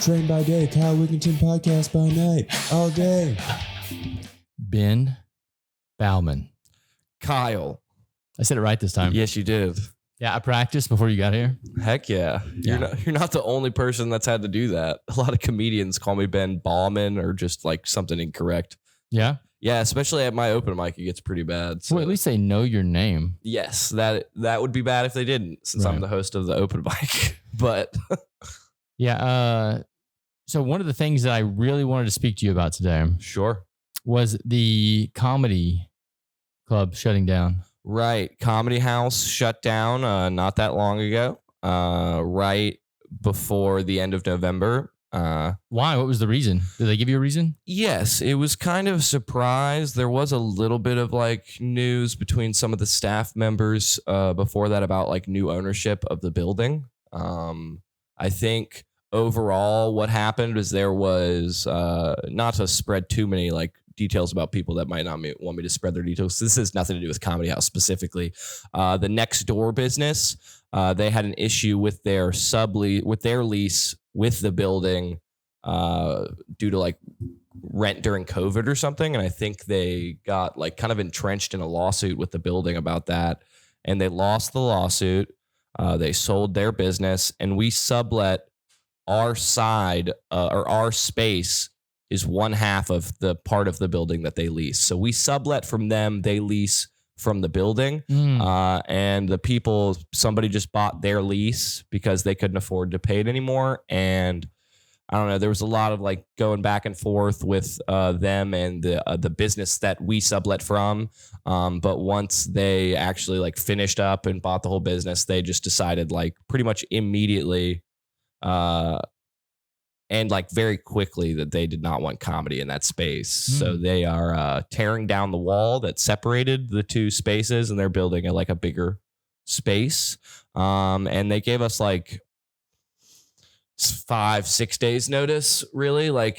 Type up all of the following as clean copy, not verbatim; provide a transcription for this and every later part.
Train by day, Kyle Wigginton podcast by night, all day. Ben Bauman. Kyle. I said it right this time. Yes, you did. Yeah, I practiced before you got here. Heck yeah. You're not the only person that's had to do that. A lot of comedians call me Ben Bauman or just like something incorrect. Yeah? Yeah, especially at my open mic, it gets pretty bad. So. Well, at least they know your name. Yes, that would be bad if they didn't, since I'm the host of the open mic. But yeah, so one of the things that I really wanted to speak to you about today sure was the comedy club shutting down. Right. Comedy House shut down not that long ago, right before the end of November. Why? What was the reason? Did they give you a reason? Yes, it was kind of a surprise. There was a little bit of like news between some of the staff members before that about like new ownership of the building. I think overall what happened is there was not to spread too many like details about people that might not want me to spread their details. This has nothing to do with Comedy House specifically. The next door business, they had an issue with their lease with the building due to like rent during COVID or something. And I think they got like kind of entrenched in a lawsuit with the building about that. And they lost the lawsuit. They sold their business, and we sublet our side or our space is one half of the part of the building that they lease. So we sublet from them, they lease from the building. And the people, somebody just bought their lease because they couldn't afford to pay it anymore. And I don't know, there was a lot of like going back and forth with them and the business that we sublet from. But once they actually like finished up and bought the whole business, they just decided like pretty much immediately and like very quickly that they did not want comedy in that space. So they are tearing down the wall that separated the two spaces, and they're building a bigger space. And they gave us like 5-6 days notice, really. Like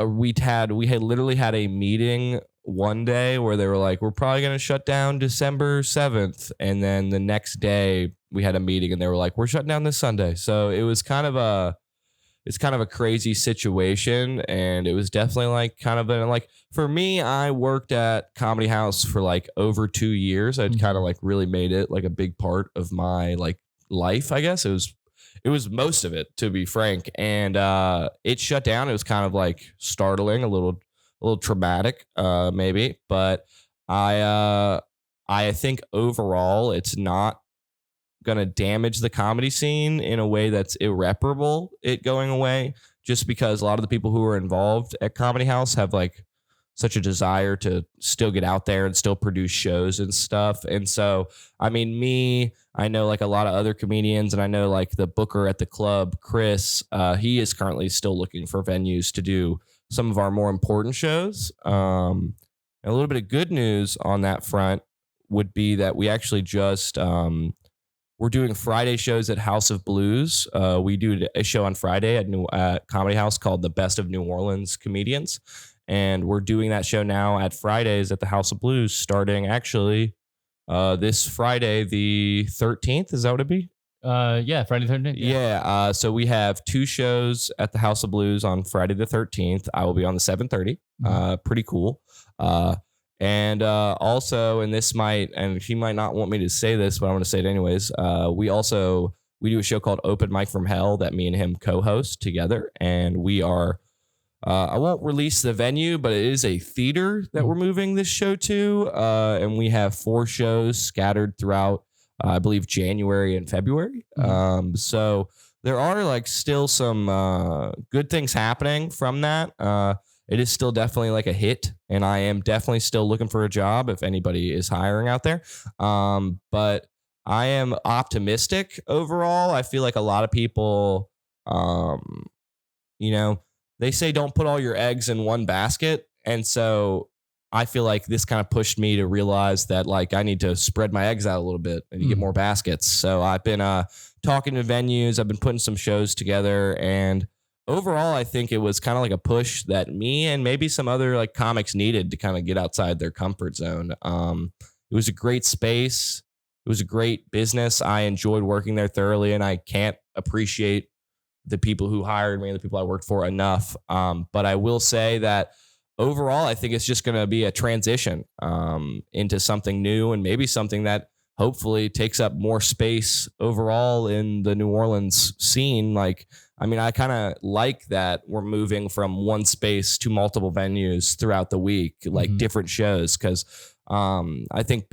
we had literally had a meeting one day where they were like, we're probably going to shut down December 7th. And then the next day we had a meeting and they were like, we're shutting down this Sunday. So it was kind of a crazy situation. And it was definitely like kind of like, for me, I worked at Comedy House for like over 2 years. I'd kind of like really made it like a big part of my like life, I guess. It was most of it, to be frank. And it shut down. It was kind of like startling, a little traumatic, maybe. But I think overall it's not going to damage the comedy scene in a way that's irreparable, it going away, just because a lot of the people who are involved at Comedy House have like such a desire to still get out there and still produce shows and stuff. And so, I mean, I know like a lot of other comedians, and I know like the booker at the club, Chris, he is currently still looking for venues to do some of our more important shows. And a little bit of good news on that front would be that we actually just, we're doing Friday shows at House of Blues. We do a show on Friday at Comedy House called The Best of New Orleans Comedians. And we're doing that show now at Fridays at the House of Blues, starting actually this Friday, the 13th. Is that what it'd be? Yeah, Friday the 13th. Yeah. So we have 2 shows at the House of Blues on Friday the 13th. I will be on the 7:30. Pretty cool. And also, and this might, and he might not want me to say this, but I'm going to say it anyways. We do a show called Open Mic from Hell that me and him co-host together. And we are, I won't release the venue, but it is a theater that we're moving this show to. And we have 4 shows scattered throughout, I believe, January and February. So there are like still some good things happening from that. It is still definitely like a hit, and I am definitely still looking for a job if anybody is hiring out there. But I am optimistic overall. I feel like a lot of people, they say don't put all your eggs in one basket. And so I feel like this kind of pushed me to realize that like I need to spread my eggs out a little bit and get more baskets. So I've been talking to venues. I've been putting some shows together, and overall, I think it was kind of like a push that me and maybe some other like comics needed to kind of get outside their comfort zone. It was a great space. It was a great business. I enjoyed working there thoroughly, and I can't appreciate the people who hired me and the people I worked for enough. But I will say that overall, I think it's just going to be a transition into something new and maybe something that hopefully takes up more space overall in the New Orleans scene. Like, I mean, I kind of like that we're moving from one space to multiple venues throughout the week, like different shows. Cause I think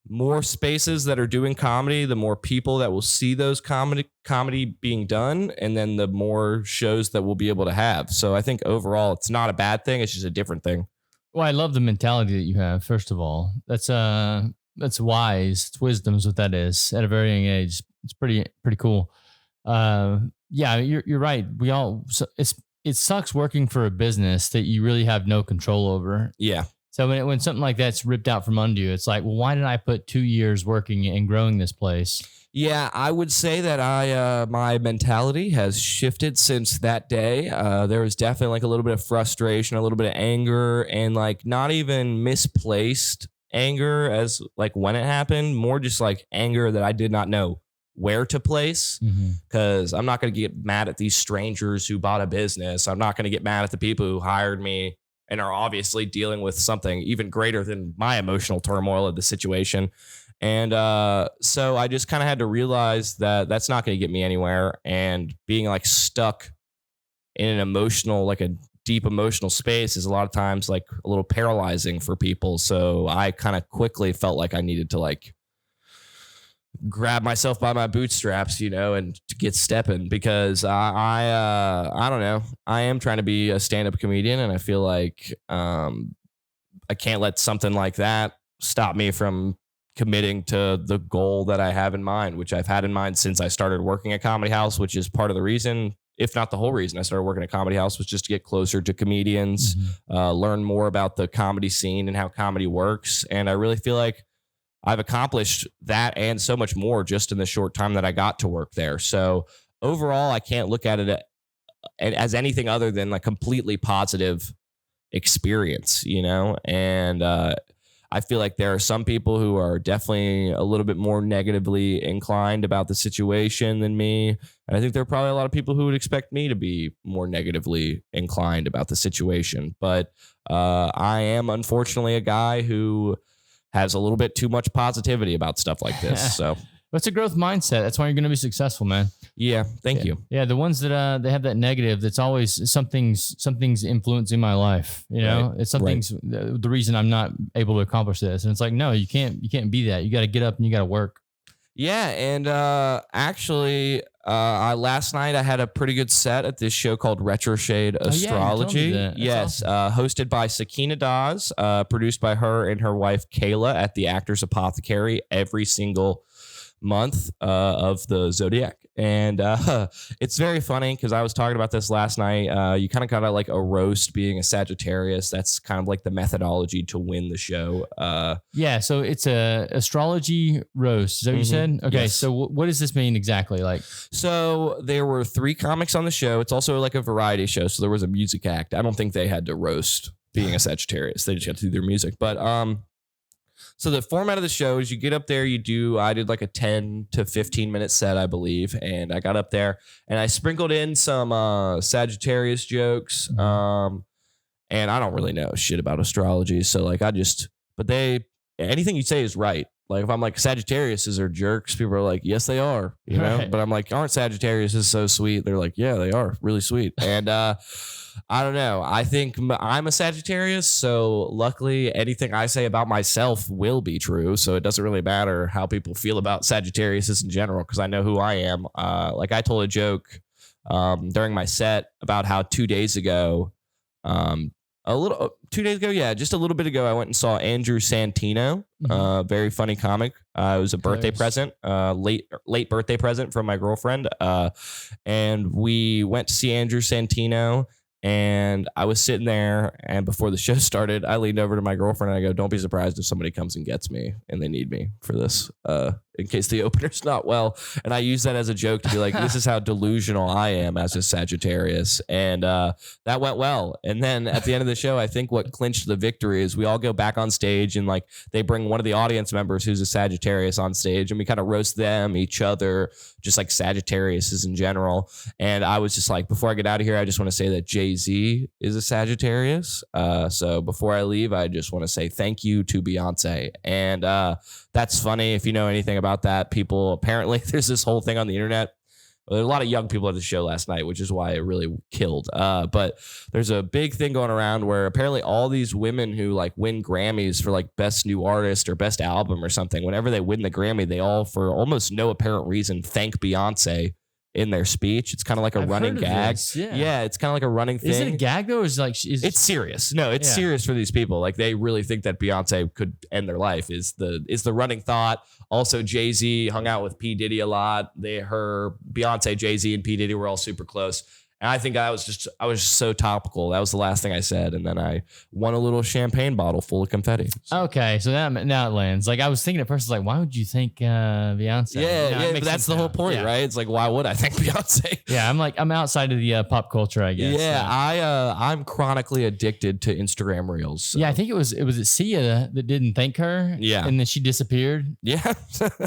more spaces that are doing comedy, the more people that will see those comedy being done, and then the more shows that we'll be able to have. So I think overall it's not a bad thing. It's just a different thing. Well, I love the mentality that you have. First of all, that's wise. It's wisdom is what that is at a very young age. It's pretty cool. Yeah, you're right. It sucks working for a business that you really have no control over. Yeah. So when something like that's ripped out from under you, it's like, well, why did I put 2 years working and growing this place? Yeah, I would say that my mentality has shifted since that day. There was definitely like a little bit of frustration, a little bit of anger, and like not even misplaced anger as like when it happened, more just like anger that I did not know where to place, because I'm not going to get mad at these strangers who bought a business. I'm not going to get mad at the people who hired me and are obviously dealing with something even greater than my emotional turmoil of the situation. And so I just kind of had to realize that that's not going to get me anywhere. And being like stuck in an emotional, like a deep emotional space is a lot of times like a little paralyzing for people. So I kind of quickly felt like I needed to like grab myself by my bootstraps, and to get stepping, because I don't know. I am trying to be a stand-up comedian, and I feel like I can't let something like that stop me from committing to the goal that I have in mind, which I've had in mind since I started working at Comedy House, which is part of the reason, if not the whole reason I started working at Comedy House, was just to get closer to comedians, learn more about the comedy scene and how comedy works. And I really feel like I've accomplished that and so much more just in the short time that I got to work there. So overall, I can't look at it as anything other than a completely positive experience, and I feel like there are some people who are definitely a little bit more negatively inclined about the situation than me. And I think there are probably a lot of people who would expect me to be more negatively inclined about the situation. But I am unfortunately a guy who has a little bit too much positivity about stuff like this. So it's a growth mindset. That's why you're going to be successful, man. Yeah. Thank you. Yeah. The ones that they have that negative, that's always something's influencing my life. Right. It's something's the reason I'm not able to accomplish this. And it's like, no, you can't be that. You got to get up and you got to work. Yeah. And actually, last night I had a pretty good set at this show called Retroshade Astrology. Yes. Awesome. Hosted by Sakina Dawes, produced by her and her wife, Kayla, at the Actors Apothecary every single month of the Zodiac. And it's very funny because I was talking about this last night. You kind of got like a roast being a Sagittarius. That's kind of like the methodology to win the show. Yeah, so it's a astrology roast. Is that what you said? Okay, yes. So what does this mean exactly? Like, so there were 3 comics on the show. It's also like a variety show. So there was a music act. I don't think they had to roast being a Sagittarius. They just got to do their music. But so the format of the show is you get up there, I did like a 10 to 15 minute set, I believe. And I got up there and I sprinkled in some Sagittarius jokes. And I don't really know shit about astrology. So like anything you say is right. Like if I'm like Sagittariuses are jerks, people are like, yes, they are, Right. But I'm like, aren't Sagittariuses so sweet? They're like, yeah, they are really sweet. And I don't know. I think I'm a Sagittarius, so luckily anything I say about myself will be true. So it doesn't really matter how people feel about Sagittariuses in general, because I know who I am. Like I told a joke during my set about how 2 days ago, just a little bit ago, I went and saw Andrew Santino, very funny comic. It was a birthday present, late birthday present from my girlfriend. And we went to see Andrew Santino. And I was sitting there, and before the show started, I leaned over to my girlfriend and I go, don't be surprised if somebody comes and gets me and they need me for this. in case the opener's not well. And I use that as a joke to be like, this is how delusional I am as a Sagittarius. And that went well. And then at the end of the show, I think what clinched the victory is we all go back on stage and like they bring one of the audience members who's a Sagittarius on stage and we kind of roast them, each other, just like Sagittariuses in general. And I was just like, before I get out of here, I just want to say that Jay-Z is a Sagittarius. So before I leave, I just want to say thank you to Beyonce. And that's funny. If you know anything about that, people apparently there's this whole thing on the internet. There were a lot of young people at the show last night, which is why it really killed. But there's a big thing going around where apparently all these women who like win Grammys for like best new artist or best album or something, whenever they win the Grammy, they all, for almost no apparent reason, thank Beyonce in their speech. It's kind of like a running gag. Yeah, it's kind of like a running thing. Is it a gag though? Or is it like it's serious? No, it's serious for these people. Like they really think that Beyonce could end their life. Is the running thought. Also, Jay-Z hung out with P. Diddy a lot. Beyonce, Jay-Z, and P. Diddy were all super close. And I think I was just so topical. That was the last thing I said. And then I won a little champagne bottle full of confetti. So. Okay. So now it lands. Like I was thinking at first, like, why would you think Beyonce? Yeah, but that's the whole point, right? It's like, why would I think Beyonce? Yeah, I'm outside of the pop culture, I guess. Yeah, I'm chronically addicted to Instagram Reels. So. Yeah, I think it was Sia that didn't thank her. Yeah. And then she disappeared. Yeah.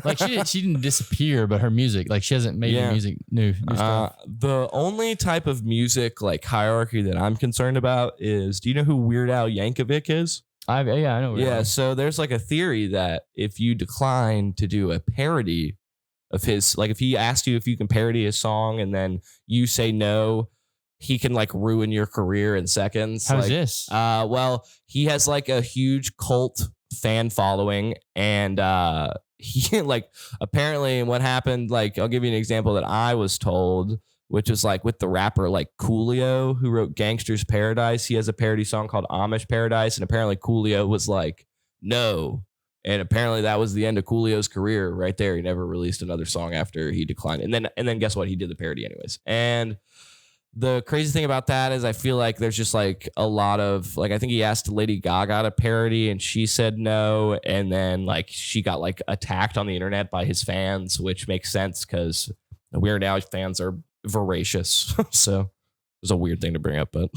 Like she didn't disappear, but her music, like she hasn't made any music new stuff. The only type of music like hierarchy that I'm concerned about is, do you know who Weird Al Yankovic is? I know. Yeah, so there's like a theory that if you decline to do a parody of his, like if he asked you if you can parody his song and then you say no, he can like ruin your career in seconds. How's like, this? Well, he has like a huge cult fan following and he like apparently what happened, like I'll give you an example that I was told, which is like with the rapper like Coolio, who wrote Gangster's Paradise. He has a parody song called Amish Paradise. And apparently Coolio was like, no. And apparently that was the end of Coolio's career right there. He never released another song after he declined. And then guess what? He did the parody anyways. And the crazy thing about that is I feel like there's just like a lot of like, I think he asked Lady Gaga to parody and she said no. And then like she got like attacked on the internet by his fans, which makes sense because the Weird Al fans are voracious. So it was a weird thing to bring up, but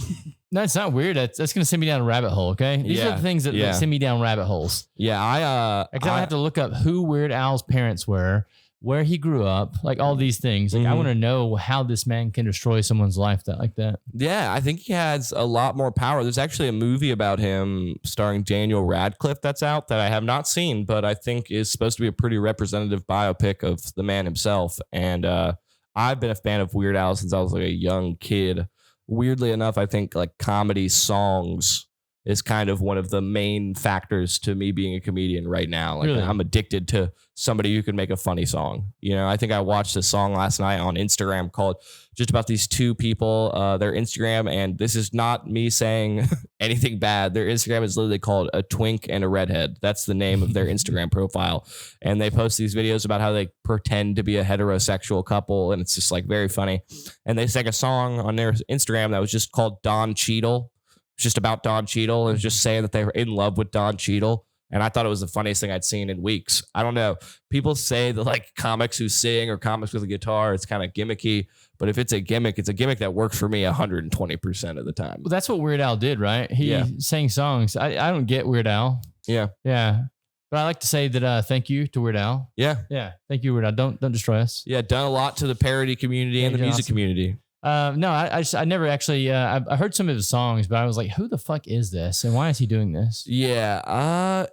no, it's not weird. That's going to send me down a rabbit hole. Okay. These are the things that send me down rabbit holes. Yeah. I have to look up who Weird Al's parents were, where he grew up, like all these things. Like I want to know how this man can destroy someone's life like that. Yeah. I think he has a lot more power. There's actually a movie about him starring Daniel Radcliffe that's out that I have not seen, but I think is supposed to be a pretty representative biopic of the man himself. And, I've been a fan of Weird Al since I was like a young kid. Weirdly enough, I think like comedy songs is kind of one of the main factors to me being a comedian right now. Like I'm addicted to somebody who can make a funny song. You know, I think I watched a song last night on Instagram called just about these two people, their Instagram. And this is not me saying anything bad. Their Instagram is literally called A Twink and a Redhead. That's the name of their Instagram profile. And they post these videos about how they pretend to be a heterosexual couple. And it's just like very funny. And they sang a song on their Instagram that was just called Don Cheadle. It's just about Don Cheadle. It was just saying that they were in love with Don Cheadle. And I thought it was the funniest thing I'd seen in weeks. I don't know. People say that like comics who sing or comics with a guitar, it's kind of gimmicky. But if it's a gimmick that works for me 120% of the time. Well, that's what Weird Al did, right? He sang songs. I don't get Weird Al. Yeah. Yeah. But I like to say that thank you to Weird Al. Yeah. Yeah. Thank you, Weird Al. Don't destroy us. Yeah. Done a lot to the parody community and the music community. No, I never actually, I heard some of his songs, but I was like, who the fuck is this? And why is he doing this? Yeah.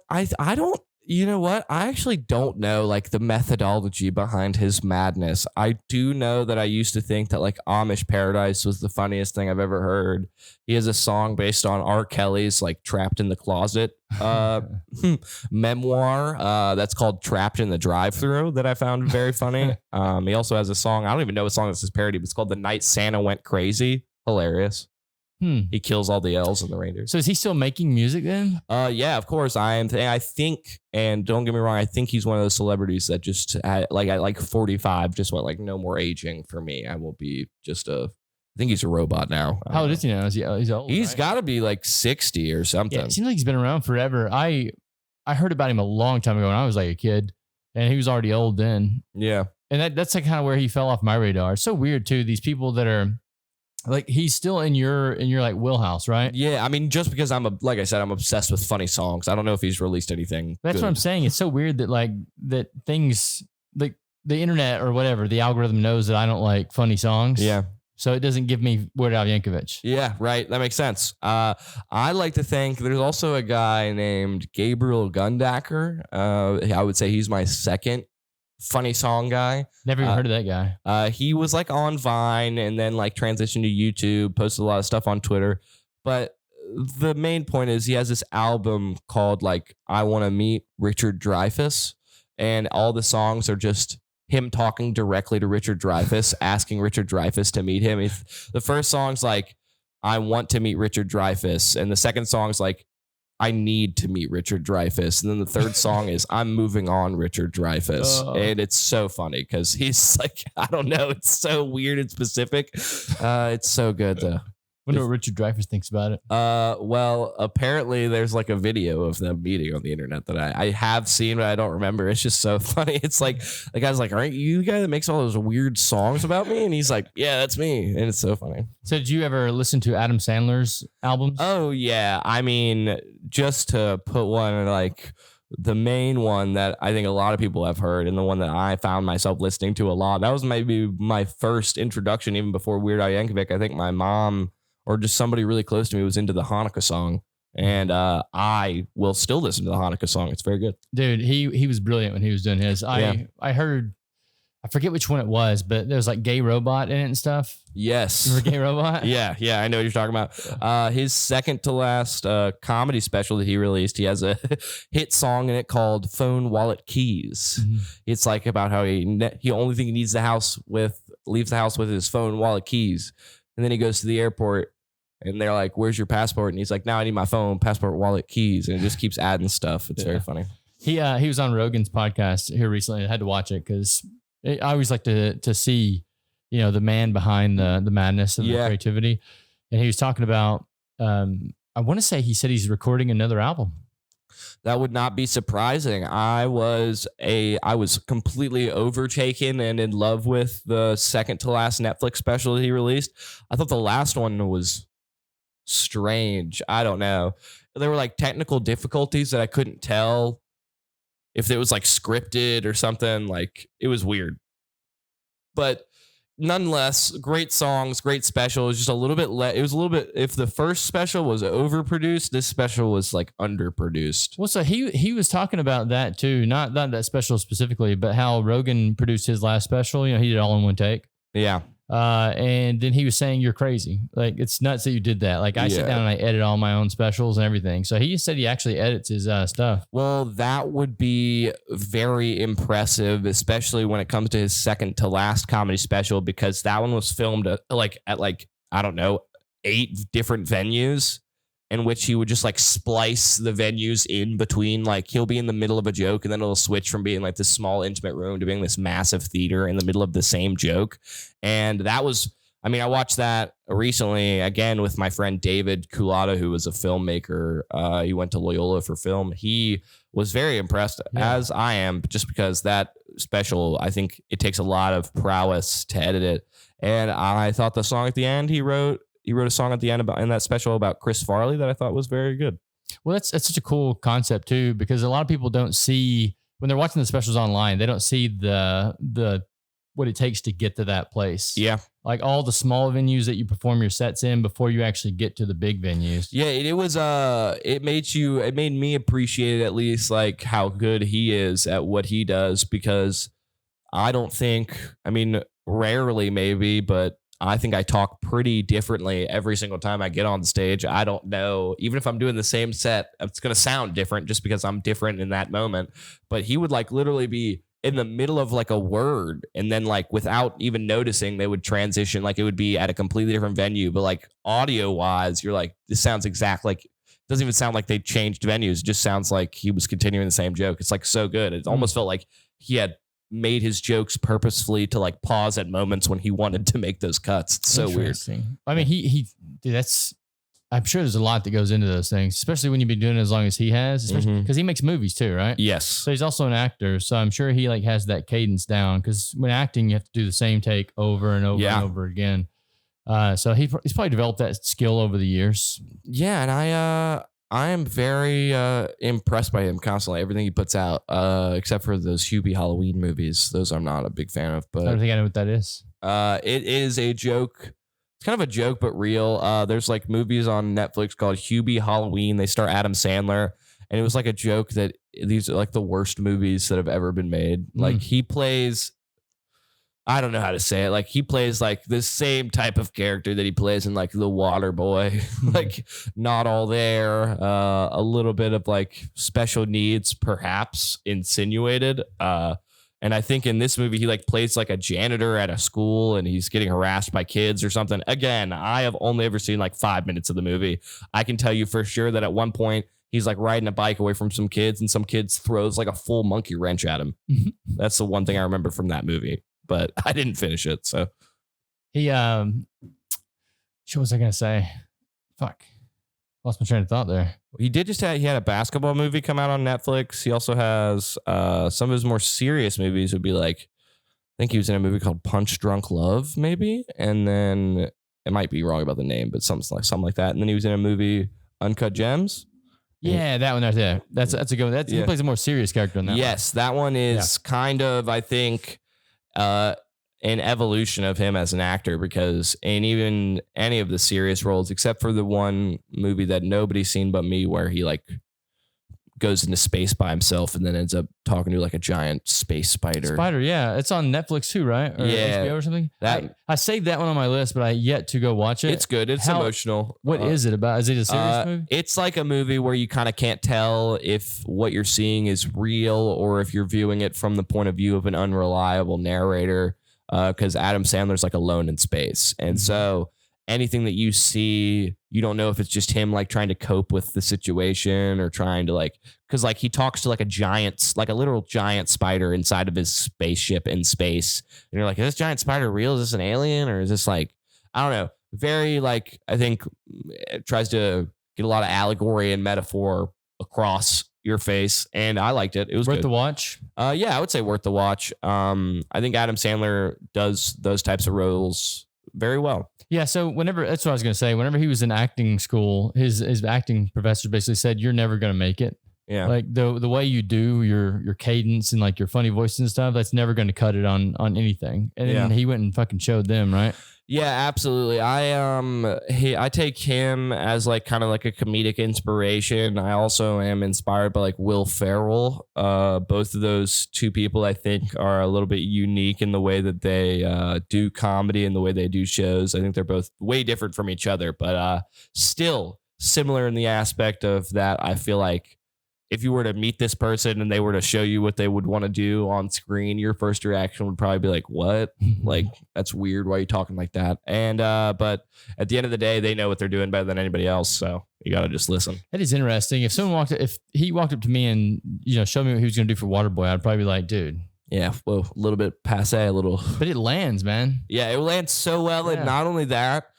I don't, you know what? I actually don't know like the methodology behind his madness. I do know that I used to think that like Amish Paradise was the funniest thing I've ever heard. He has a song based on R. Kelly's like Trapped in the Closet memoir that's called Trapped in the Drive-Thru that I found very funny. He also has a song, I don't even know what song this is parody, but it's called The Night Santa Went Crazy. Hilarious. He kills all the elves and the reindeers. So is he still making music then? Yeah, of course. I think, and don't get me wrong, I think he's one of those celebrities that just at 45 just went like no more aging for me. I will be just I think he's a robot now. How old is he now? He's old. He's got to be like 60 or something. Yeah, it seems like he's been around forever. I heard about him a long time ago when I was like a kid. and he was already old then. Yeah. And that's like kind of where he fell off my radar. It's so weird too. These people that are like, he's still in your like wheelhouse, right? Yeah. I mean, just because like I said, I'm obsessed with funny songs. I don't know if he's released anything. That's good. what I'm saying. It's so weird that like that things like the internet or whatever, the algorithm knows that I don't like funny songs. Yeah. So it doesn't give me Weird Al Yankovic. Yeah, right. That makes sense. I like to think there's also a guy named Gabriel Gundacker. I would say he's my second funny song guy. Never even heard of that guy. He was like on Vine and then like transitioned to YouTube, posted a lot of stuff on Twitter. But the main point is he has this album called like I Want to Meet Richard Dreyfuss. And all the songs are just him talking directly to Richard Dreyfuss, asking Richard Dreyfuss to meet him. The first song's like, I want to meet Richard Dreyfuss. And the second song's like, I need to meet Richard Dreyfuss. And then the third song is, I'm moving on, Richard Dreyfuss. And it's so funny because he's like, I don't know. It's so weird and specific. It's so good though. Wonder what Richard Dreyfuss thinks about it. Well, apparently there's like a video of them meeting on the internet that I have seen, but I don't remember. It's just so funny. It's like the guy's like, aren't you the guy that makes all those weird songs about me? And he's like, yeah, that's me. And it's so funny. So did you ever listen to Adam Sandler's albums? Oh yeah. I mean, just to put one, like the main one that I think a lot of people have heard and the one that I found myself listening to a lot, that was maybe my first introduction, even before Weird Al Yankovic. I think my mom or just somebody really close to me was into the Hanukkah song. And I will still listen to the Hanukkah song. It's very good. Dude, he was brilliant when he was doing his. I heard, I forget which one it was, but there was like Gay Robot in it and stuff. Yes. Remember Gay Robot? Yeah, I know what you're talking about. His second to last comedy special that he released, he has a hit song in it called Phone Wallet Keys. Mm-hmm. It's like about how he only thing he leaves the house with his phone wallet keys. And then he goes to the airport and they're like, where's your passport? And he's like, now I need my phone, passport, wallet, keys. And it just keeps adding stuff. It's very funny. He was on Rogan's podcast here recently. I had to watch it because I always like to see, the man behind the madness and the creativity. And he was talking about, I want to say he said he's recording another album. That would not be surprising. I was completely overtaken and in love with the second to last Netflix special that he released. I thought the last one was strange. I don't know. There were like technical difficulties that I couldn't tell if it was like scripted or something. Like it was weird. But nonetheless, great songs, great special. It was just a little bit if the first special was overproduced, this special was like underproduced. Well, so he was talking about that too, not that special specifically, but how Rogan produced his last special. He did it all in one take. Yeah. And then he was saying, you're crazy. Like, it's nuts that you did that. Like, I sit down and I edit all my own specials and everything. So he said he actually edits his stuff. Well, that would be very impressive, especially when it comes to his second to last comedy special, because that one was filmed at I don't know, 8 different venues in which he would just like splice the venues in between. Like he'll be in the middle of a joke and then it'll switch from being like this small intimate room to being this massive theater in the middle of the same joke. And that was, I watched that recently again with my friend David Culata, who was a filmmaker. He went to Loyola for film. He was very impressed, as I am, just because that special, I think it takes a lot of prowess to edit it. And I thought the song at the end he wrote a song at the end in that special about Chris Farley that I thought was very good. Well, that's such a cool concept too, because a lot of people don't see when they're watching the specials online, they don't see the what it takes to get to that place. Yeah. Like all the small venues that you perform your sets in before you actually get to the big venues. Yeah, it was it made me appreciate at least like how good he is at what he does, because I don't think, rarely maybe, but I think I talk pretty differently every single time I get on stage. I don't know, even if I'm doing the same set, it's going to sound different just because I'm different in that moment. But he would like literally be in the middle of like a word, and then like without even noticing, they would transition. Like it would be at a completely different venue, but like audio wise, you're like, this sounds exact. Like it doesn't even sound like they changed venues. It just sounds like he was continuing the same joke. It's like so good. It almost felt like he had made his jokes purposefully to like pause at moments when he wanted to make those cuts. It's so weird. Dude, I'm sure there's a lot that goes into those things, especially when you've been doing it as long as he has, especially because he makes movies too, right? Yes. So he's also an actor. So I'm sure he like has that cadence down, because when acting, you have to do the same take over and over and over again. So he's probably developed that skill over the years. Yeah. And I am very impressed by him constantly. Everything he puts out, except for those Hubie Halloween movies. Those I'm not a big fan of. But I don't think I know what that is. it is a joke. It's kind of a joke, but real. There's like movies on Netflix called Hubie Halloween. They star Adam Sandler. And it was like a joke that these are like the worst movies that have ever been made. Like he plays, I don't know how to say it. Like he plays like the same type of character that he plays in like The Water Boy. Like not all there. A little bit of like special needs, perhaps insinuated. And I think in this movie, he like plays like a janitor at a school and he's getting harassed by kids or something. Again, I have only ever seen like 5 minutes of the movie. I can tell you for sure that at one point he's like riding a bike away from some kids and some kids throws like a full monkey wrench at him. That's the one thing I remember from that movie, but I didn't finish it. So he, what was I going to say? Fuck. Lost my train of thought there. He had a basketball movie come out on Netflix. He also has some of his more serious movies would be like, I think he was in a movie called Punch Drunk Love, maybe. And then it might be wrong about the name, but something like that. And then he was in a movie Uncut Gems. Yeah, that one right there. That's a good one. He plays a more serious character in that. Yes, that one is kind of, I think, an evolution of him as an actor, because in even any of the serious roles, except for the one movie that nobody's seen but me, where he like goes into space by himself and then ends up talking to like a giant space spider. Yeah. It's on Netflix too, right? Or HBO or something. I saved that one on my list, but I yet to go watch it. It's good. It's emotional. What is it about? Is it a serious movie? It's like a movie where you kind of can't tell if what you're seeing is real or if you're viewing it from the point of view of an unreliable narrator. Because Adam Sandler's like alone in space. And so anything that you see, you don't know if it's just him like trying to cope with the situation or trying to like, because like he talks to like a literal giant spider inside of his spaceship in space. And you're like, is this giant spider real? Is this an alien? Or is this like, I don't know, very like, I think it tries to get a lot of allegory and metaphor across your face, and I liked it. It was worth good. the watch. Yeah, I would say worth the watch. I think Adam Sandler does those types of roles very well. Yeah, so that's what I was going to say. Whenever he was in acting school, his acting professor basically said, "You're never going to make it." Yeah, like the way you do your cadence and like your funny voice and stuff, that's never going to cut it on anything. And then he went and fucking showed them, right? Yeah, absolutely. I take him as like kind of like a comedic inspiration. I also am inspired by like Will Ferrell. Both of those two people I think are a little bit unique in the way that they do comedy and the way they do shows. I think they're both way different from each other, but still similar in the aspect of that. I feel like if you were to meet this person and they were to show you what they would want to do on screen, your first reaction would probably be like, what? Like, that's weird. Why are you talking like that? And, but at the end of the day, they know what they're doing better than anybody else. So you got to just listen. That is interesting. If he walked up to me and, showed me what he was going to do for Waterboy, I'd probably be like, dude. Yeah. Well, a little bit passe, a little. But it lands, man. Yeah. It lands so well. Yeah. And not only that,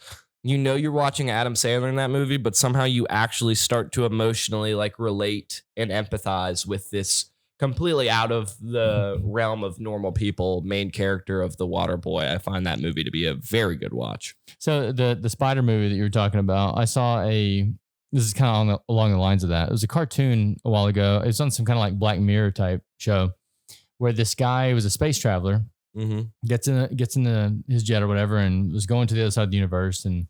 you're watching Adam Sandler in that movie, but somehow you actually start to emotionally like relate and empathize with this completely out of the realm of normal people main character of The Water Boy. I find that movie to be a very good watch. So the spider movie that you were talking about, I saw this is kind of along the lines of that. It was a cartoon a while ago. It was on some kind of like Black Mirror type show where this guy was a space traveler. Mm-hmm. Gets in his jet or whatever and was going to the other side of the universe, and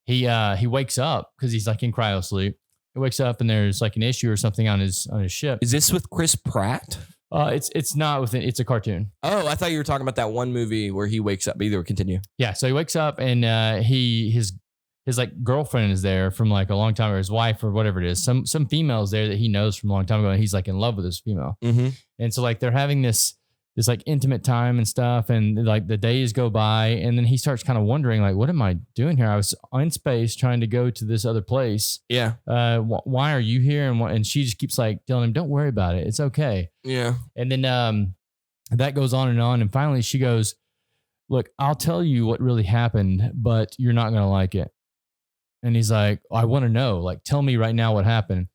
he wakes up because he's like in cryo sleep. He wakes up and there's like an issue or something on his ship. Is this with Chris Pratt? It's not with it. It's a cartoon. Oh, I thought you were talking about that one movie where he wakes up. Either continue. Yeah, so he wakes up and his like girlfriend is there from like a long time, or his wife or whatever it is. Some female's there that he knows from a long time ago, and he's like in love with this female. Mm-hmm. And so like they're having this like intimate time and stuff, and like the days go by, and then he starts kind of wondering like, what am I doing here? I was in space trying to go to this other place. Yeah. Why are you here? And she just keeps like telling him, don't worry about it, it's okay. Yeah. And then that goes on, and finally she goes, look, I'll tell you what really happened, but you're not gonna like it. And he's like, I want to know, like, tell me right now what happened.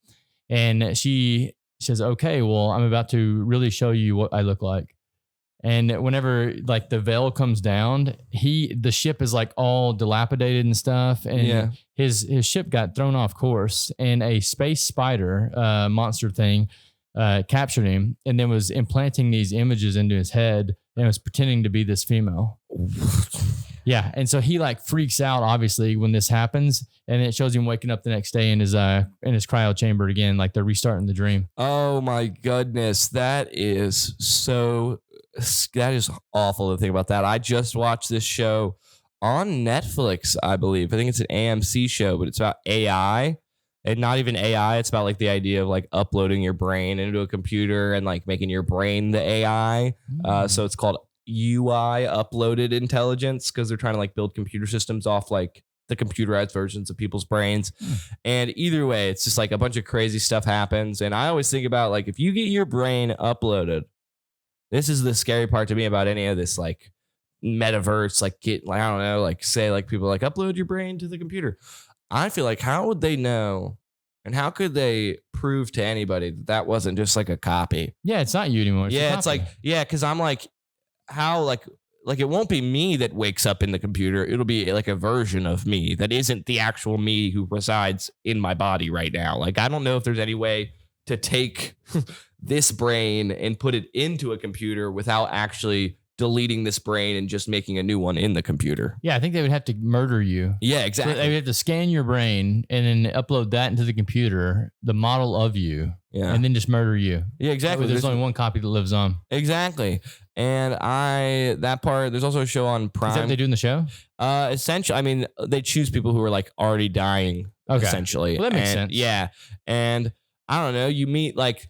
And she says, okay, well, I'm about to really show you what I look like. And whenever like the veil comes down, the ship is like all dilapidated and stuff. And his ship got thrown off course, and a space spider monster thing captured him, and then was implanting these images into his head and was pretending to be this female. Yeah. And so he like freaks out, obviously, when this happens, and it shows him waking up the next day in his cryo chamber again, like they're restarting the dream. Oh my goodness. That is awful to think about that. I just watched this show on Netflix, I believe. I think it's an AMC show, but it's about AI. And not even AI. It's about like the idea of like uploading your brain into a computer and like making your brain the AI. So it's called UI, uploaded intelligence, because they're trying to like build computer systems off like the computerized versions of people's brains. And either way, it's just like a bunch of crazy stuff happens. And I always think about like, if you get your brain uploaded, this is the scary part to me about any of this like metaverse, like get like, I don't know, like say like people like upload your brain to the computer. I feel like, how would they know, and how could they prove to anybody that that wasn't just like a copy? Yeah, it's not you anymore. It's like, because I'm like, how like it won't be me that wakes up in the computer. It'll be like a version of me that isn't the actual me who resides in my body right now. Like, I don't know if there's any way to take this brain and put it into a computer without actually deleting this brain and just making a new one in the computer. Yeah, I think they would have to murder you. Yeah, exactly. So they would have to scan your brain and then upload that into the computer, the model of you, and then just murder you. Yeah, exactly. There's only one copy that lives on. Exactly. And that part, there's also a show on Prime. Is that what they do in the show? Essentially, I mean, they choose people who are like already dying, essentially. Well, that makes sense. Yeah. And I don't know, you meet like,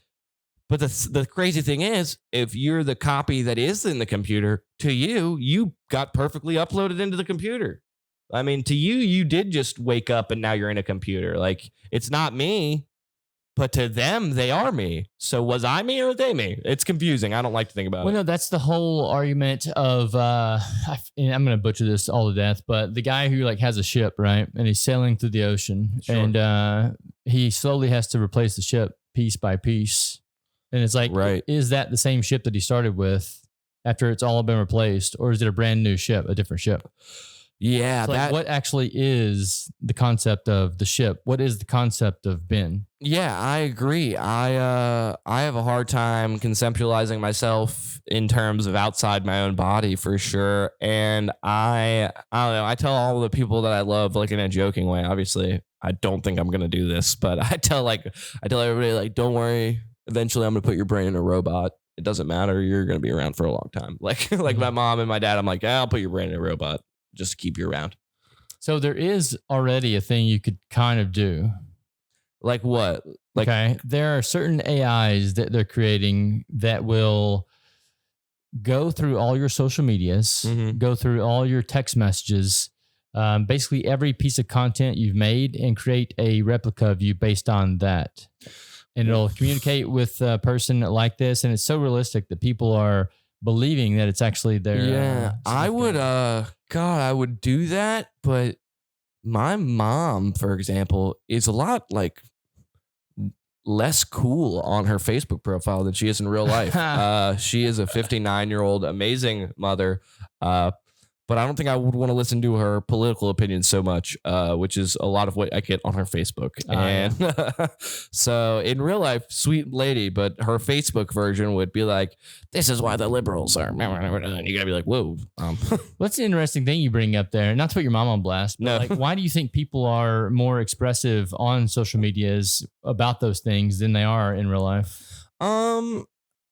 but the crazy thing is, if you're the copy that is in the computer, to you got perfectly uploaded into the computer. I mean, to you did just wake up and now you're in a computer. Like, it's not me, but to them, they are me. So was I me or were they me? It's confusing. I don't like to think about it. Well, no, that's the whole argument of, I'm going to butcher this all to death, but the guy who like has a ship, right? And he's sailing through the ocean, and he slowly has to replace the ship piece by piece. And it's like, is that the same ship that he started with after it's all been replaced? Or is it a brand new ship, a different ship? Yeah. So like, what actually is the concept of the ship? What is the concept of Ben? Yeah, I agree. I have a hard time conceptualizing myself in terms of outside my own body for sure. And I don't know. I tell all the people that I love, like in a joking way, obviously, I don't think I'm going to do this, but I tell everybody like, don't worry. Eventually I'm going to put your brain in a robot. It doesn't matter. You're going to be around for a long time. Like my mom and my dad, I'm like, I'll put your brain in a robot just to keep you around. So there is already a thing you could kind of do. Like what? Like, okay. There are certain AIs that they're creating that will go through all your social medias, go through all your text messages, basically every piece of content you've made, and create a replica of you based on that. And it'll communicate with a person like this. And it's so realistic that people are believing that it's actually there. Yeah, I would, I would do that. But my mom, for example, is a lot like less cool on her Facebook profile than she is in real life. She is a 59-year-old amazing mother. But I don't think I would want to listen to her political opinions so much, which is a lot of what I get on her Facebook. And so in real life, sweet lady, but her Facebook version would be like, this is why the liberals are. And you got to be like, whoa. What's the interesting thing you bring up there? Not to put your mom on blast, but like, why do you think people are more expressive on social medias about those things than they are in real life?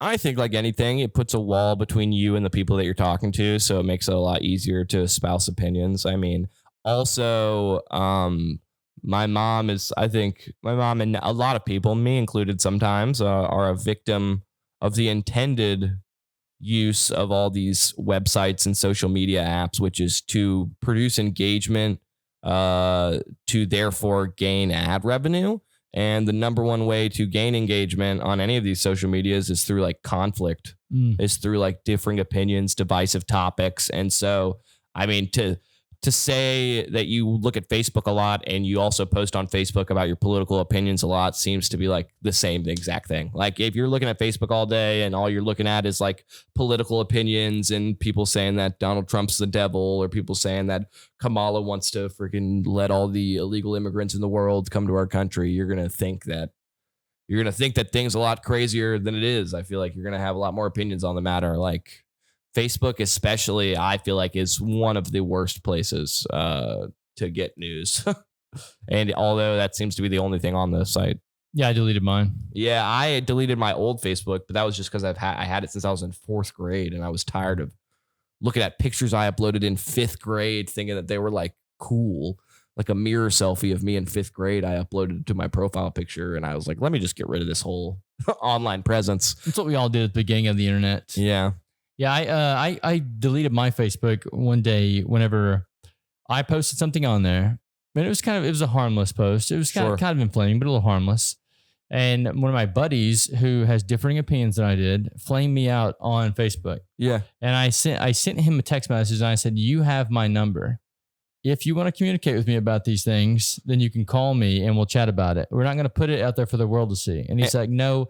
I think like anything, it puts a wall between you and the people that you're talking to. So it makes it a lot easier to espouse opinions. I mean, also, my mom and a lot of people, me included sometimes, are a victim of the intended use of all these websites and social media apps, which is to produce engagement, to therefore gain ad revenue. And the number one way to gain engagement on any of these social medias is through like conflict, is through like differing opinions, divisive topics. And so, I mean, to to say that you look at Facebook a lot and you also post on Facebook about your political opinions a lot seems to be like the same exact thing. Like if you're looking at Facebook all day and all you're looking at is like political opinions and people saying that Donald Trump's the devil or people saying that Kamala wants to freaking let all the illegal immigrants in the world come to our country, you're going to think that things a lot crazier than it is. I feel like you're going to have a lot more opinions on the matter. Like Facebook especially, I feel like is one of the worst places to get news. And although that seems to be the only thing on the site. Yeah, I deleted mine. Yeah, I deleted my old Facebook, but that was just because I had it since I was in 4th grade and I was tired of looking at pictures I uploaded in 5th grade thinking that they were like cool. Like a mirror selfie of me in 5th grade, I uploaded to my profile picture and I was like, let me just get rid of this whole online presence. That's what we all did at the beginning of the internet. Yeah. Yeah, I deleted my Facebook one day whenever I posted something on there. And it was a harmless post. It was kind of inflaming, but a little harmless. And one of my buddies who has differing opinions than I did flamed me out on Facebook. Yeah. And I sent him a text message and I said, you have my number. If you want to communicate with me about these things, then you can call me and we'll chat about it. We're not going to put it out there for the world to see. And he's like, no,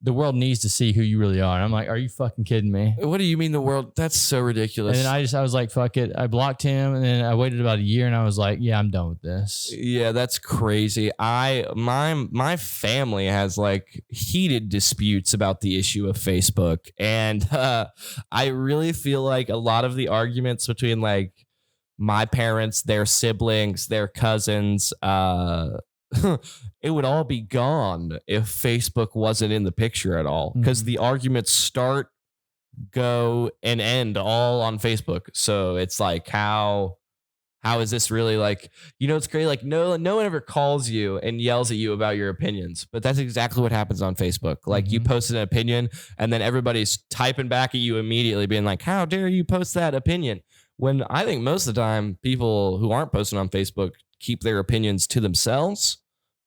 the world needs to see who you really are. And I'm like, are you fucking kidding me? What do you mean the world? That's so ridiculous. And then I was like, fuck it. I blocked him. And then I waited about a year and I was like, yeah, I'm done with this. Yeah, that's crazy. My family has like heated disputes about the issue of Facebook. And I really feel like a lot of the arguments between like my parents, their siblings, their cousins, it would all be gone if Facebook wasn't in the picture at all, because the arguments start, go, and end all on Facebook. So it's like, how is this really like, it's great. Like no one ever calls you and yells at you about your opinions, but that's exactly what happens on Facebook. Like you posted an opinion and then everybody's typing back at you immediately being like, how dare you post that opinion? When I think most of the time people who aren't posting on Facebook keep their opinions to themselves.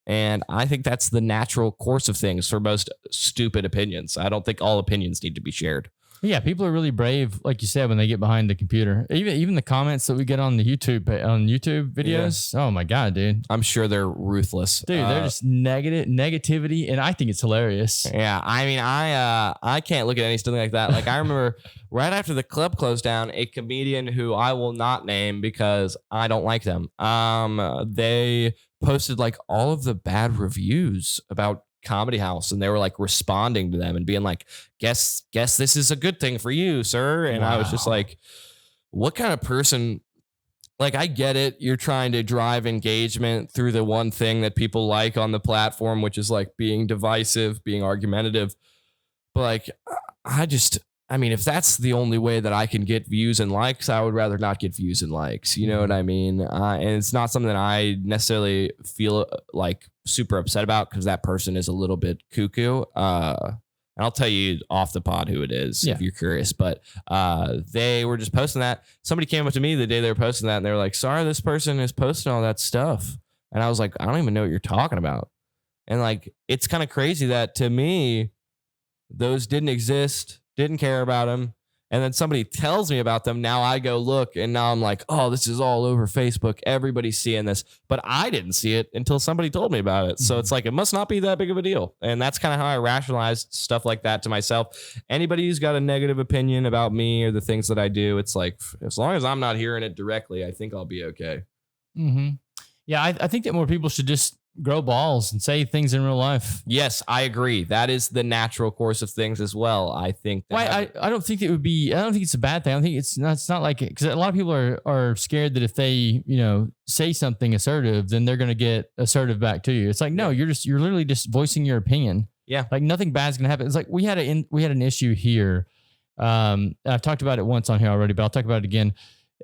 And I think that's the natural course of things for most stupid opinions. I don't think all opinions need to be shared. Yeah, people are really brave, like you said, when they get behind the computer. Even the comments that we get on the YouTube videos. Yeah. Oh my god, dude! I'm sure they're ruthless, dude. They're just negativity, and I think it's hilarious. Yeah, I mean, I can't look at anything like that. Like I remember right after the club closed down, a comedian who I will not name because I don't like them. They posted like all of the bad reviews about Comedy House, and they were like responding to them and being like, guess this is a good thing for you, sir. And wow. I was just like, what kind of person? Like, I get it, you're trying to drive engagement through the one thing that people like on the platform, which is like being divisive, being argumentative, but like I mean, if that's the only way that I can get views and likes, I would rather not get views and likes. You know what I mean? And it's not something that I necessarily feel like super upset about because that person is a little bit cuckoo. And I'll tell you off the pod who it is if you're curious. But they were just posting that. Somebody came up to me the day they were posting that and they were like, sorry, this person is posting all that stuff. And I was like, I don't even know what you're talking about. And like, it's kind of crazy that to me, those didn't exist. Didn't care about them. And then somebody tells me about them. Now I go look and now I'm like, oh, this is all over Facebook. Everybody's seeing this. But I didn't see it until somebody told me about it. So it's like, it must not be that big of a deal. And that's kind of how I rationalized stuff like that to myself. Anybody who's got a negative opinion about me or the things that I do, it's like, as long as I'm not hearing it directly, I think I'll be okay. Mm-hmm. Yeah, I think that more people should just grow balls and say things in real life. Yes, I agree. That is the natural course of things as well. I think. I don't think it would be. I don't think it's a bad thing. I don't think it's not like it, because a lot of people are scared that if they say something assertive, then they're going to get assertive back to you. It's like no, you're literally just voicing your opinion. Yeah, like nothing bad's going to happen. It's like we had an issue here. I've talked about it once on here already, but I'll talk about it again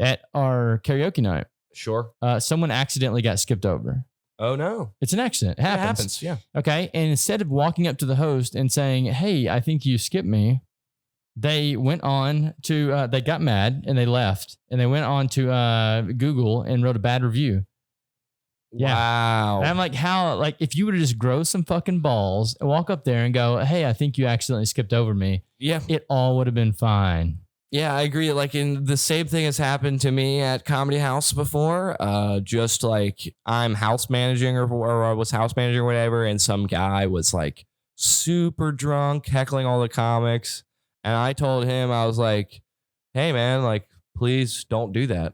at our karaoke night. Sure. Someone accidentally got skipped over. Oh no. It's an accident. It happens. Yeah. Okay. And instead of walking up to the host and saying, hey, I think you skipped me, they went on to, they got mad and they left and they went on to Google and wrote a bad review. Yeah. Wow. And I'm like, if you were to just grow some fucking balls and walk up there and go, hey, I think you accidentally skipped over me. Yeah. It all would have been fine. Yeah, I agree. Like in the same thing has happened to me at Comedy House before. Just like I'm house managing or I was house managing or whatever, and some guy was like super drunk, heckling all the comics. And I told him, I was like, hey man, like please don't do that.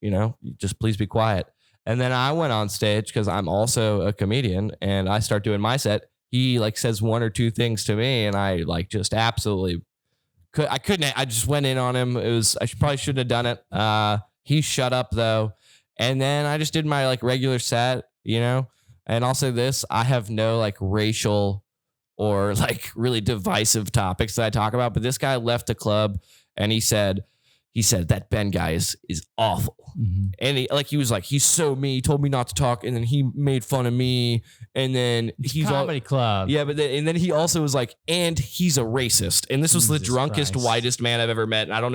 You know, just please be quiet. And then I went on stage because I'm also a comedian and I start doing my set. He like says one or two things to me and I like just absolutely I couldn't. I just went in on him. Probably shouldn't have done it. He shut up though, and then I just did my like regular set, you know. And I'll say this: I have no like racial or like really divisive topics that I talk about. But this guy left the club, and he said that Ben guy is awful. And he was like, he's so mean. He told me not to talk, and then he made fun of me. And then he's comedy club. Yeah, but then he also was like, and he's a racist. And this was the drunkest, whitest man I've ever met. And I don't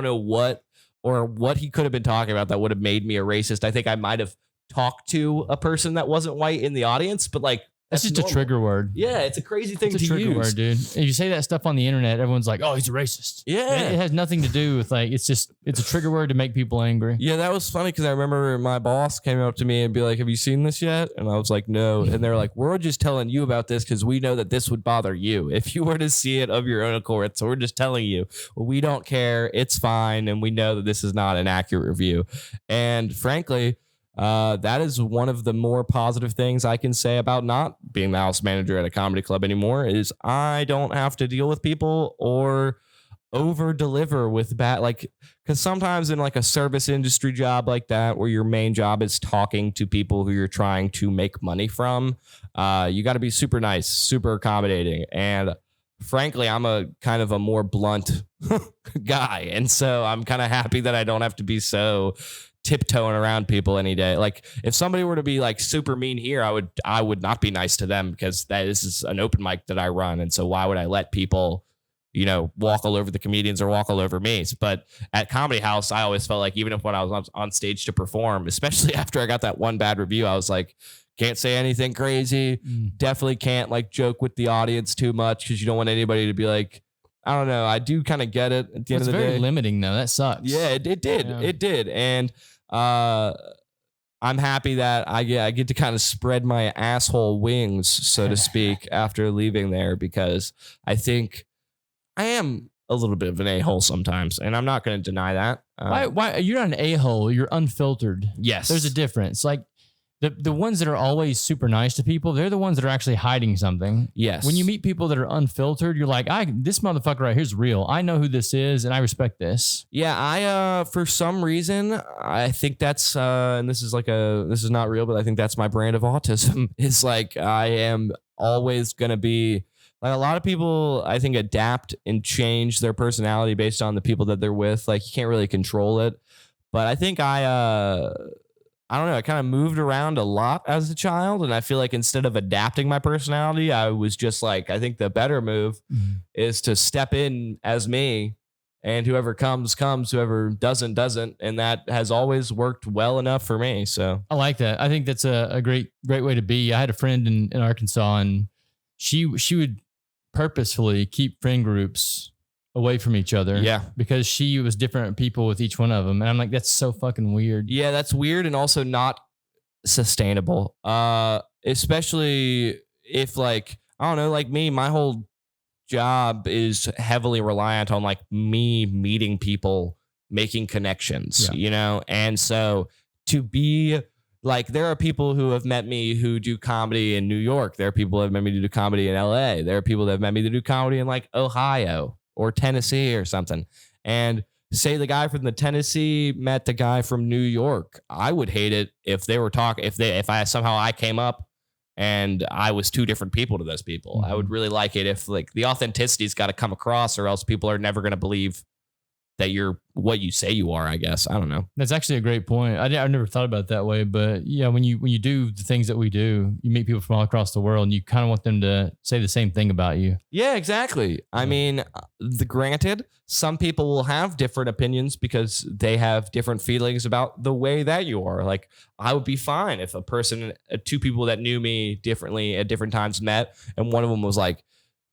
know what he could have been talking about that would have made me a racist. I think I might have talked to a person that wasn't white in the audience, but like that's just normal. A trigger word. Yeah, it's a crazy thing to trigger use. Word, dude. If you say that stuff on the internet, everyone's like, "Oh, he's a racist." Yeah, it has nothing to do with like it's a trigger word to make people angry. Yeah, that was funny because I remember my boss came up to me and be like, "Have you seen this yet?" And I was like, "No." And they're like, "We're just telling you about this because we know that this would bother you if you were to see it of your own accord. So we're just telling you. Well, we don't care. It's fine, and we know that this is not an accurate review." And frankly, that is one of the more positive things I can say about not being the house manager at a comedy club anymore is I don't have to deal with people or over deliver with bad, like, because sometimes in like a service industry job like that, where your main job is talking to people who you're trying to make money from, you got to be super nice, super accommodating. And frankly, I'm a kind of a more blunt guy. And so I'm kind of happy that I don't have to be so tiptoeing around people any day. Like if somebody were to be like super mean here, I would not be nice to them because this is an open mic that I run. And so why would I let people, you know, walk all over the comedians or walk all over me? But at Comedy House, I always felt like even if when I was on stage to perform, especially after I got that one bad review, I was like, can't say anything crazy. Definitely can't like joke with the audience too much because you don't want anybody to be like, I don't know. I do kind of get it at the end of the day. It's very limiting though. That sucks. Yeah, it did. Yeah. It did. And I'm happy that I get to kind of spread my asshole wings, so to speak, after leaving there, because I think I am a little bit of an a-hole sometimes, and I'm not going to deny that. Why you're not an a-hole? You're unfiltered. Yes, there's a difference. Like the ones that are always super nice to people, they're the ones that are actually hiding something. Yes. When you meet people that are unfiltered, you're like, this motherfucker right here is real. I know who this is, and I respect this. Yeah, I for some reason I think that's and this is not real, but I think that's my brand of autism. It's like I am always gonna be like a lot of people. I think adapt and change their personality based on the people that they're with. Like you can't really control it, but I think I don't know. I kind of moved around a lot as a child. And I feel like instead of adapting my personality, I was just like, I think the better move is to step in as me, and whoever comes, whoever doesn't. And that has always worked well enough for me. So I like that. I think that's a great way to be. I had a friend in Arkansas, and she would purposefully keep friend groups away from each other. Yeah. Because she was different people with each one of them. And I'm like, that's so fucking weird. Yeah, that's weird and also not sustainable. Especially if like, I don't know, like me, my whole job is heavily reliant on like me meeting people, making connections, you know? And so to be like, there are people who have met me who do comedy in New York. There are people who have met me to do comedy in LA. There are people that have met me to do comedy in like Ohio or Tennessee or something. And say the guy from the Tennessee met the guy from New York. I would hate it if they were talking, if I somehow came up and I was two different people to those people. I would really like it if like the authenticity's got to come across, or else people are never going to believe that you're what you say you are, I guess. I don't know. That's actually a great point. I've never thought about it that way, but yeah, when you do the things that we do, you meet people from all across the world, and you kind of want them to say the same thing about you. Yeah, exactly. I mean, granted, some people will have different opinions because they have different feelings about the way that you are. Like, I would be fine if two people that knew me differently at different times met, and one of them was like,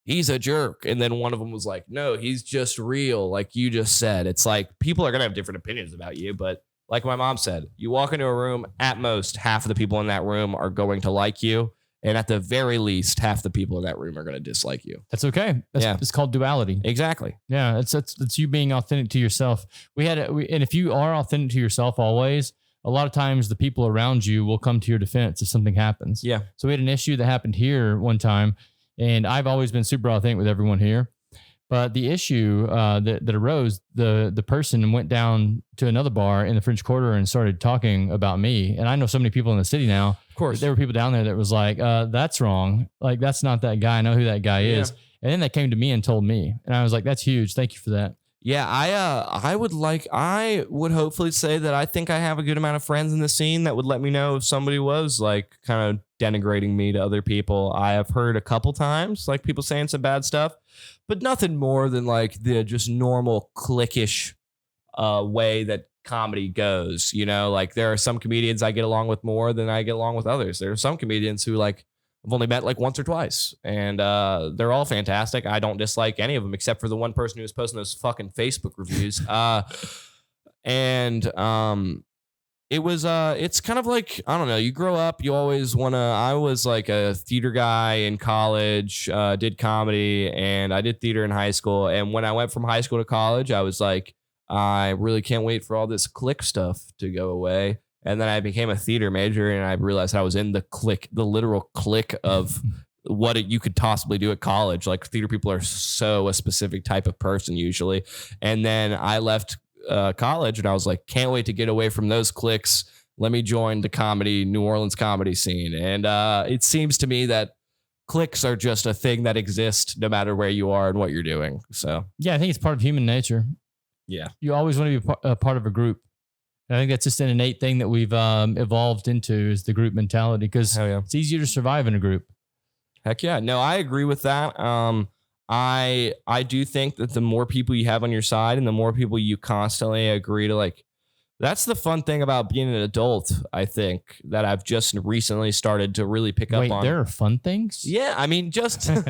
he's a jerk. And then one of them was like, no, he's just real. Like you just said, it's like people are going to have different opinions about you. But like my mom said, you walk into a room, at most half of the people in that room are going to like you. And at the very least, half the people in that room are going to dislike you. That's okay. It's called duality. Exactly. Yeah, it's you being authentic to yourself. And if you are authentic to yourself always, a lot of times the people around you will come to your defense if something happens. Yeah. So we had an issue that happened here one time, and I've always been super authentic with everyone here. But the issue that arose, the person went down to another bar in the French Quarter and started talking about me. And I know so many people in the city now. Of course. There were people down there that was like, that's wrong. Like, that's not that guy. I know who that guy is. And then they came to me and told me. And I was like, that's huge. Thank you for that. Yeah, I would hopefully say that I think I have a good amount of friends in the scene that would let me know if somebody was like kind of denigrating me to other people. I have heard a couple times like people saying some bad stuff, but nothing more than like the just normal cliquish way that comedy goes. You know, like there are some comedians I get along with more than I get along with others. There are some comedians who like I've only met like once or twice, and they're all fantastic. I don't dislike any of them except for the one person who was posting those fucking Facebook reviews. It's kind of like, I don't know, you grow up, you always want to, I was like a theater guy in college, did comedy, and I did theater in high school. And when I went from high school to college, I was like, I really can't wait for all this clique stuff to go away. And then I became a theater major, and I realized I was in the clique, the literal clique of what you could possibly do at college. Like theater people are so a specific type of person usually. And then I left college, and I was like, can't wait to get away from those cliques. Let me join the New Orleans comedy scene. And it seems to me that cliques are just a thing that exists no matter where you are and what you're doing. So yeah, I think it's part of human nature. Yeah, you always want to be a part of a group. I think that's just an innate thing that we've evolved into, is the group mentality, because it's easier to survive in a group. Heck yeah. No, I agree with that. I do think that the more people you have on your side and the more people you constantly agree to, like, that's the fun thing about being an adult, I think, that I've just recently started to really pick up on. Wait, there are fun things? Yeah, I mean, just in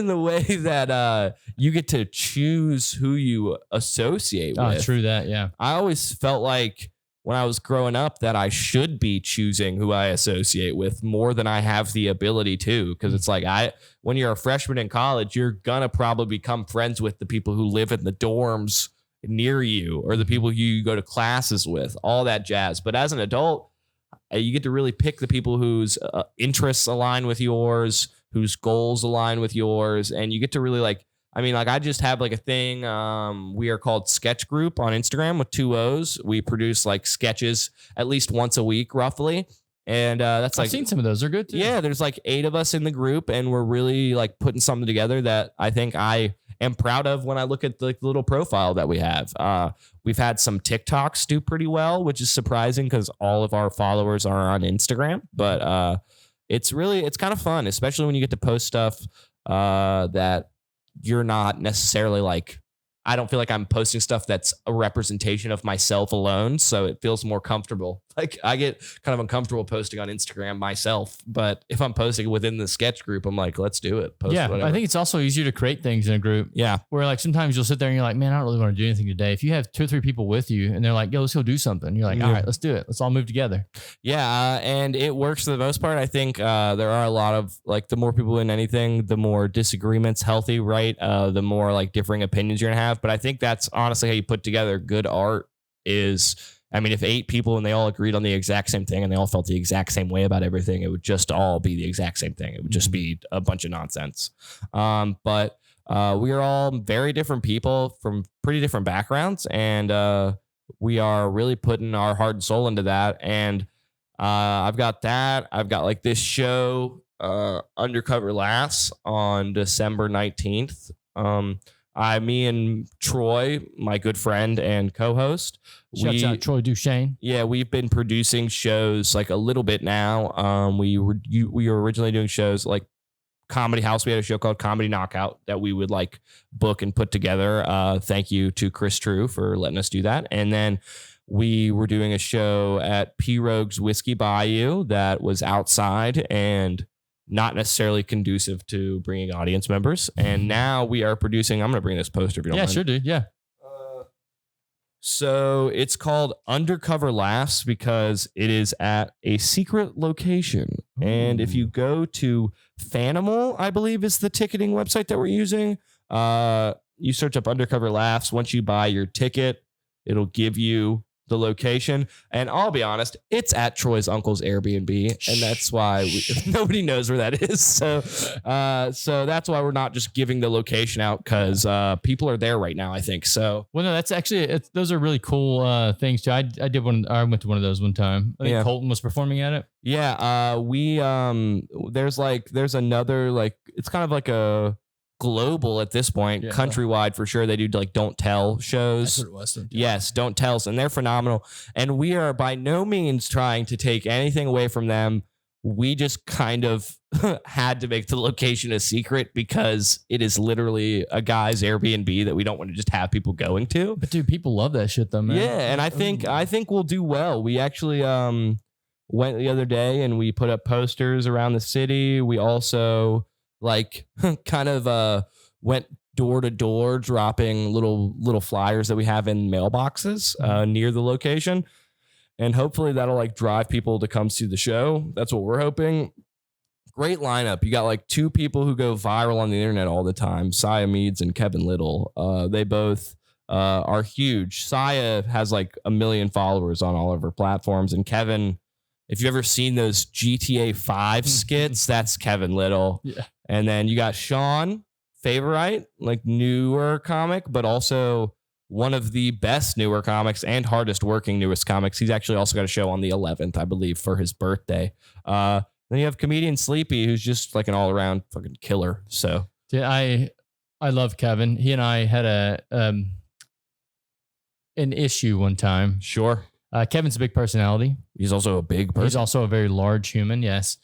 the way that you get to choose who you associate with. Oh, true that, yeah. I always felt like when I was growing up that I should be choosing who I associate with more than I have the ability to. Because it's like, when you're a freshman in college, you're going to probably become friends with the people who live in the dorms near you, or the people who you go to classes with, all that jazz. But as an adult, you get to really pick the people whose interests align with yours, whose goals align with yours. And you get to really I just have like a thing. We are called Sketch Group on Instagram with 2 O's. We produce like sketches at least once a week, roughly. And that's like, I've seen some of those. They're good too. Yeah, there's like 8 of us in the group, and we're really like putting something together that I think I am proud of when I look at the little profile that we have. We've had some TikToks do pretty well, which is surprising because all of our followers are on Instagram. But it's kind of fun, especially when you get to post stuff that you're not necessarily like, I don't feel like I'm posting stuff that's a representation of myself alone. So it feels more comfortable. Like I get kind of uncomfortable posting on Instagram myself, but if I'm posting within the sketch group, I'm like, let's do it. Post whatever. I think it's also easier to create things in a group. Yeah. Where like sometimes you'll sit there and you're like, man, I don't really want to do anything today. If you have 2 or 3 people with you and they're like, yo, let's go do something. You're like, all right, let's do it. Let's all move together. Yeah. And it works for the most part. I think there are a lot of like, the more people in anything, the more disagreements healthy, right? The more like differing opinions you're gonna have. But I think that's honestly how you put together good art is, I mean, if 8 people and they all agreed on the exact same thing and they all felt the exact same way about everything, it would just all be the exact same thing. It would just be a bunch of nonsense. But we are all very different people from pretty different backgrounds, and we are really putting our heart and soul into that. And I've got that. I've got like this show, Undercover Lass, on December 19th. Me and Troy, my good friend and co-host. Shouts out Troy Duchesne. Yeah, we've been producing shows like a little bit now. We were originally doing shows like Comedy House. We had a show called Comedy Knockout that we would like book and put together. Thank you to Chris True for letting us do that. And then we were doing a show at P. Rogue's Whiskey Bayou that was outside, and not necessarily conducive to bringing audience members. And now we are producing, I'm going to bring this poster if you don't mind. Yeah, sure, dude. Yeah. So it's called Undercover Laughs because it is at a secret location. Ooh. And if you go to Fanimal, I believe is the ticketing website that we're using, you search up Undercover Laughs. Once you buy your ticket, it'll give you the location. And I'll be honest, it's at Troy's uncle's Airbnb, and that's why nobody knows where that is. So that's why we're not just giving the location out, because people are there right now, I think. So well, no, that's actually those are really cool things too. I did one. I went to one of those one time. I think Colton was performing at it. Yeah. There's another, like, it's kind of like a global at this point, countrywide for sure. They do like Don't Tell shows. That's what it was. Yes, Don't Tells, and they're phenomenal. And we are by no means trying to take anything away from them. We just kind of had to make the location a secret because it is literally a guy's Airbnb that we don't want to just have people going to. But dude, people love that shit though, man. Yeah, and I think we'll do well. We actually went the other day and we put up posters around the city. We also kind of went door to door dropping little flyers that we have in mailboxes near the location. And hopefully that'll like drive people to come see the show. That's what we're hoping. Great lineup. You got like two people who go viral on the internet all the time, Saya Meads and Kevin Little. They both are huge. Saya has like 1 million followers on all of her platforms. And Kevin, if you've ever seen those GTA 5 skits, that's Kevin Little. Yeah. And then you got Sean, Favorite, like newer comic, but also one of the best newer comics and hardest working newest comics. He's actually also got a show on the 11th, I believe, for his birthday. Then you have comedian Sleepy, who's just like an all around fucking killer. So yeah, I love Kevin. He and I had an issue one time. Sure. Kevin's a big personality. He's also a big person. He's also a very large human. Yes.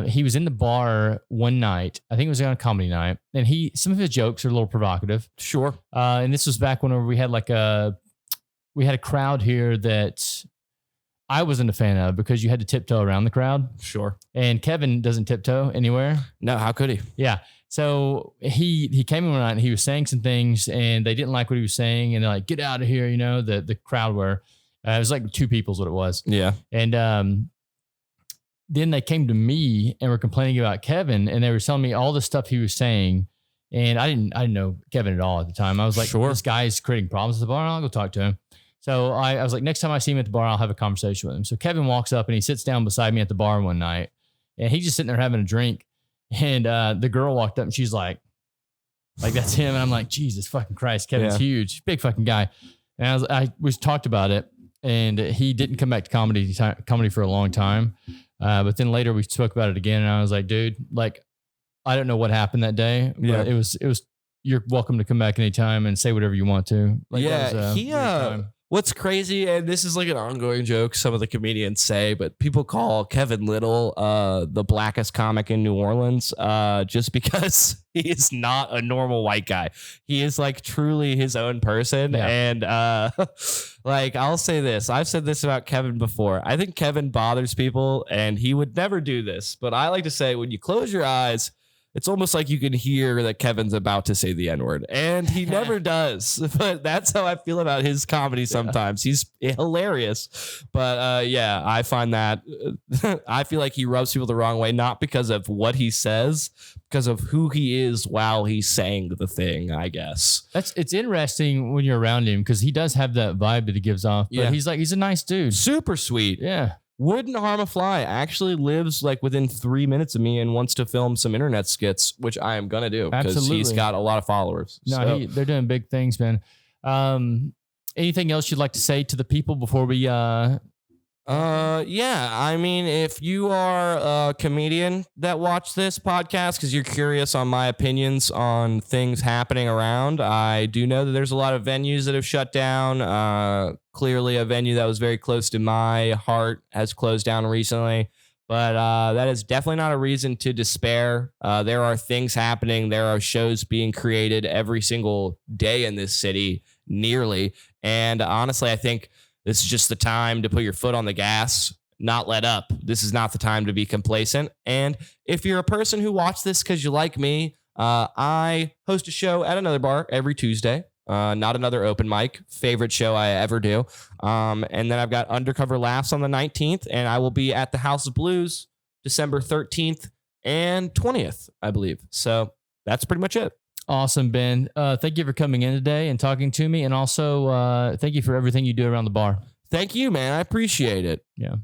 He was in the bar one night. I think it was on a comedy night, and some of his jokes are a little provocative. Sure. And this was back when we had a crowd here that I wasn't a fan of because you had to tiptoe around the crowd. Sure. And Kevin doesn't tiptoe anywhere. No, how could he? Yeah. So he came in one night and he was saying some things and they didn't like what he was saying, and they're like, "Get out of here!" You know, the crowd were. It was like two people's what it was. Yeah. And then they came to me and were complaining about Kevin, and they were telling me all the stuff he was saying. And I didn't know Kevin at all at the time. I was like, sure, this guy's creating problems at the bar. I'll go talk to him. So I was like, next time I see him at the bar, I'll have a conversation with him. So Kevin walks up and he sits down beside me at the bar one night, and he's just sitting there having a drink. And the girl walked up and she's like that's him. And I'm like, Jesus fucking Christ, Kevin's huge, big fucking guy. And we talked about it, and he didn't come back to comedy for a long time. But then later we spoke about it again, and I was like, dude, like, I don't know what happened that day, but it was, you're welcome to come back anytime and say whatever you want to. Like, what's crazy, and this is like an ongoing joke some of the comedians say, but people call Kevin Little the blackest comic in New Orleans just because he is not a normal white guy. He is like truly his own person. Yeah. And like, I'll say this. I've said this about Kevin before. I think Kevin bothers people, and he would never do this. But I like to say, when you close your eyes, it's almost like you can hear that Kevin's about to say the N-word, and he never does. But that's how I feel about his comedy sometimes. He's hilarious. But I find that I feel like he rubs people the wrong way, not because of what he says, because of who he is while he's saying the thing, I guess. It's interesting when you're around him because he does have that vibe that he gives off. But he's a nice dude. Super sweet. Yeah. Wouldn't harm a fly. Actually lives like within 3 minutes of me and wants to film some internet skits, which I am going to do because he's got a lot of followers. No, they're doing big things, man. Anything else you'd like to say to the people before we... I mean, if you are a comedian that watch this podcast because you're curious on my opinions on things happening around, I do know that there's a lot of venues that have shut down. Clearly a venue that was very close to my heart has closed down recently, but that is definitely not a reason to despair. There are things happening. There are shows being created every single day in this city, nearly. And honestly, I think this is just the time to put your foot on the gas not let up. This is not the time to be complacent. And if you're a person who watched this because you like me, I host a show at another bar every Tuesday. Not Another Open Mic, favorite show I ever do. And then I've got Undercover Laughs on the 19th, and I will be at the House of Blues December 13th and 20th, I believe. So that's pretty much it. Awesome, Ben. Thank you for coming in today and talking to me. And also, thank you for everything you do around the bar. Thank you, man. I appreciate it. Yeah.